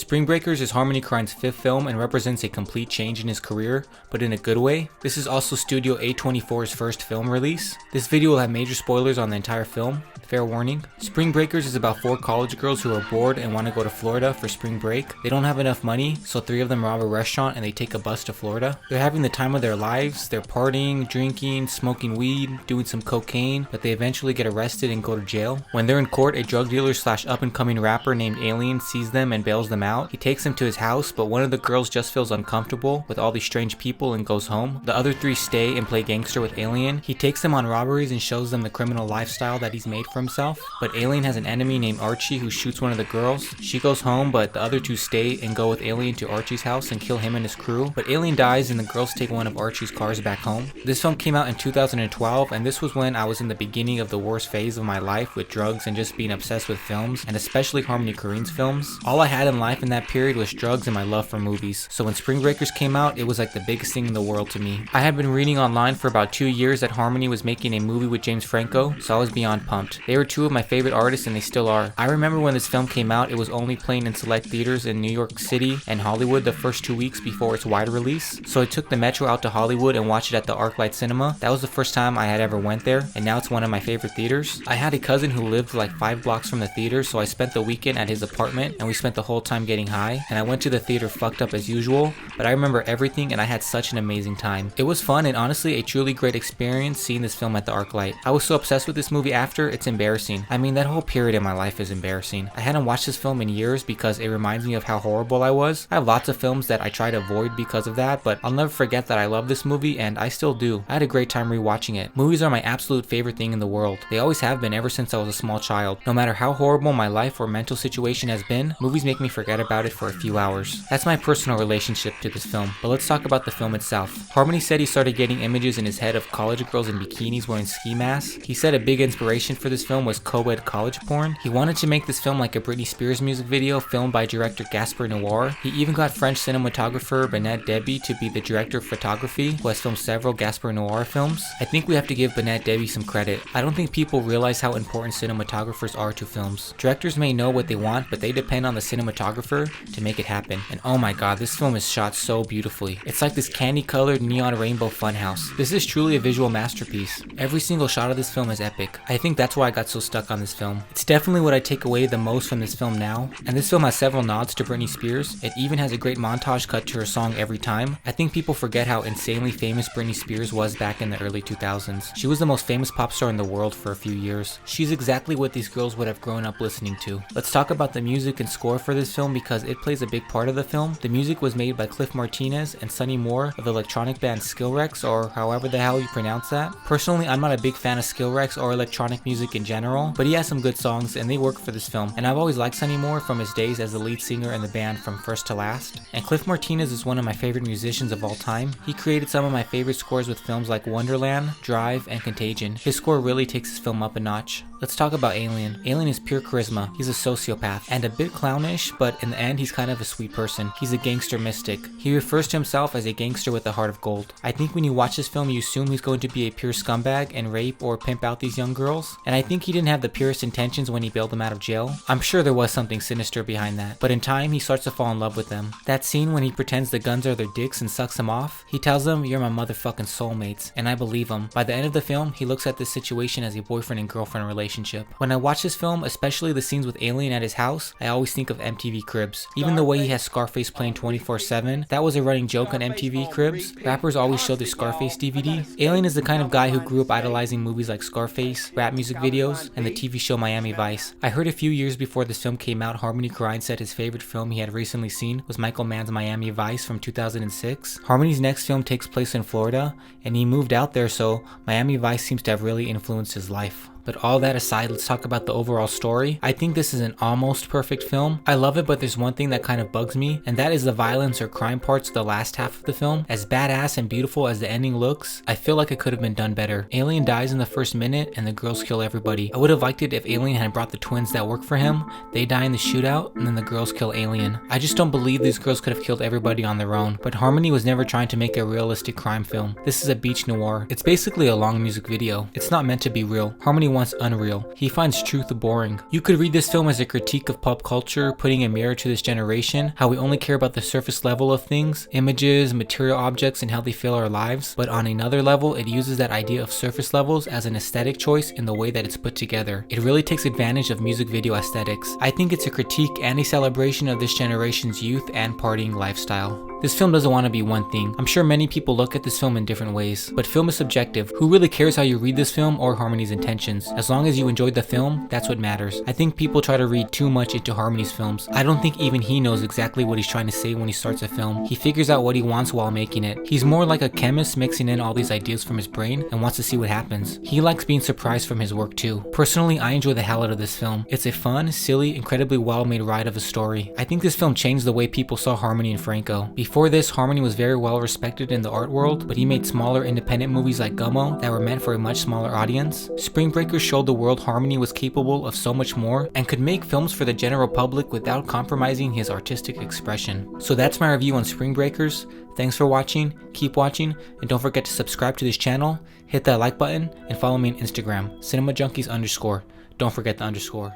Spring Breakers is Harmony Korine's 5th film and represents a complete change in his career, but in a good way. This is also Studio A24's first film release. This video will have major spoilers on the entire film. Fair warning. Spring Breakers is about 4 college girls who are bored and want to go to Florida for spring break. They don't have enough money, so 3 of them rob a restaurant and they take a bus to Florida. They're having the time of their lives. They're partying, drinking, smoking weed, doing some cocaine, but they eventually get arrested and go to jail. When they're in court, a drug dealer / up and coming rapper named Alien sees them and bails them out. He takes them to his house, but one of the girls just feels uncomfortable with all these strange people and goes home. The other 3 stay and play gangster with Alien. He takes them on robberies and shows them the criminal lifestyle that he's made for himself. But Alien has an enemy named Archie who shoots one of the girls. She goes home, but the other 2 stay and go with Alien to Archie's house and kill him and his crew. But Alien dies and the girls take one of Archie's cars back home. This film came out in 2012, and this was when I was in the beginning of the worst phase of my life with drugs and just being obsessed with films, and especially Harmony Korine's films. All I had in life in that period was drugs and my love for movies. So when Spring Breakers came out, it was like the biggest thing in the world to me. I had been reading online for about 2 years that Harmony was making a movie with James Franco, so I was beyond pumped. They were 2 of my favorite artists and they still are. I remember when this film came out, it was only playing in select theaters in New York City and Hollywood the first 2 weeks before its wide release. So I took the metro out to Hollywood and watched it at the ArcLight Cinema. That was the first time I had ever went there, and now it's one of my favorite theaters. I had a cousin who lived like 5 blocks from the theater, so I spent the weekend at his apartment and we spent the whole time getting high, and I went to the theater fucked up as usual, but I remember everything and I had such an amazing time. It was fun and honestly a truly great experience seeing this film at the ArcLight. I was so obsessed with this movie after, it's embarrassing. I mean, that whole period in my life is embarrassing. I hadn't watched this film in years because it reminds me of how horrible I was. I have lots of films that I try to avoid because of that, but I'll never forget that I love this movie, and I still do. I had a great time rewatching it. Movies are my absolute favorite thing in the world. They always have been ever since I was a small child. No matter how horrible my life or mental situation has been, movies make me forget about it for a few hours. That's my personal relationship to this film, but let's talk about the film itself. Harmony said he started getting images in his head of college girls in bikinis wearing ski masks. He said a big inspiration for this film was co-ed college porn. He wanted to make this film like a Britney Spears music video filmed by director Gaspar Noir. He even got French cinematographer Bernat Deby to be the director of photography, who has filmed several Gaspar Noir films. I think we have to give Bernat Deby some credit. I don't think people realize how important cinematographers are to films. Directors may know what they want, but they depend on the cinematographer to make it happen. And oh my god, this film is shot so beautifully. It's like this candy-colored neon rainbow funhouse. This is truly a visual masterpiece. Every single shot of this film is epic. I think that's why I got so stuck on this film. It's definitely what I take away the most from this film now, and this film has several nods to Britney Spears. It even has a great montage cut to her song Every Time. I think people forget how insanely famous Britney Spears was back in the early 2000s. She was the most famous pop star in the world for a few years. She's exactly what these girls would have grown up listening to. Let's talk about the music and score for this film because it plays a big part of the film. The music was made by Cliff Martinez and Sonny Moore of the electronic band Skillrex, or however the hell you pronounce that. Personally, I'm not a big fan of Skillrex or electronic music in general, but he has some good songs and they work for this film. And I've always liked Sonny Moore from his days as the lead singer in the band from first to last. And Cliff Martinez is one of my favorite musicians of all time. He created some of my favorite scores with films like Wonderland, Drive, and Contagion. His score really takes his film up a notch. Let's talk about Alien. Alien is pure charisma. He's a sociopath and a bit clownish, but in the end he's kind of a sweet person. He's a gangster mystic. He refers to himself as a gangster with a heart of gold. I think when you watch this film you assume he's going to be a pure scumbag and rape or pimp out these young girls, and I think he didn't have the purest intentions when he bailed them out of jail. I'm sure there was something sinister behind that, but in time he starts to fall in love with them. That scene when he pretends the guns are their dicks and sucks them off, he tells them, "You're my motherfucking soulmates," and I believe him. By the end of the film, he looks at this situation as a boyfriend and girlfriend relationship. When I watch this film, especially the scenes with Alien at his house, I always think of MTV Cribs. Even the way he has Scarface playing 24/7, that was a running joke on MTV Cribs. Rappers always show their Scarface DVD. Alien is the kind of guy who grew up idolizing movies like Scarface, rap music videos, and the TV show Miami Vice. I heard a few years before this film came out, Harmony Korine said his favorite film he had recently seen was Michael Mann's Miami Vice from 2006. Harmony's next film takes place in Florida, and he moved out there, so Miami Vice seems to have really influenced his life. But all that aside, let's talk about the overall story. I think this is an almost perfect film. I love it, but there's one thing that kind of bugs me, and that is the violence or crime parts of the last half of the film. As badass and beautiful as the ending looks, I feel like it could have been done better. Alien dies in the first minute, and the girls kill everybody. I would have liked it if Alien had brought the twins that work for him, they die in the shootout, and then the girls kill Alien. I just don't believe these girls could have killed everybody on their own, but Harmony was never trying to make a realistic crime film. This is a beach noir. It's basically a long music video. It's not meant to be real. Harmony wants unreal. He finds truth boring. You could read this film as a critique of pop culture, putting a mirror to this generation, how we only care about the surface level of things, images, material objects, and how they fill our lives. But on another level, it uses that idea of surface levels as an aesthetic choice in the way that it's put together. It really takes advantage of music video aesthetics. I think it's a critique and a celebration of this generation's youth and partying lifestyle. This film doesn't want to be one thing. I'm sure many people look at this film in different ways, but film is subjective. Who really cares how you read this film or Harmony's intentions? As long as you enjoyed the film, that's what matters. I think people try to read too much into Harmony's films. I don't think even he knows exactly what he's trying to say when he starts a film. He figures out what he wants while making it. He's more like a chemist mixing in all these ideas from his brain and wants to see what happens. He likes being surprised from his work too. Personally, I enjoy the hell out of this film. It's a fun, silly, incredibly well-made ride of a story. I think this film changed the way people saw Harmony and Franco. Before this, Harmony was very well respected in the art world, but he made smaller independent movies like Gummo that were meant for a much smaller audience. Spring Breakers showed the world Harmony was capable of so much more and could make films for the general public without compromising his artistic expression. So that's my review on Spring Breakers. Thanks for watching, keep watching, and don't forget to subscribe to this channel, hit that like button, and follow me on Instagram, cinemajunkies_. Don't forget the underscore.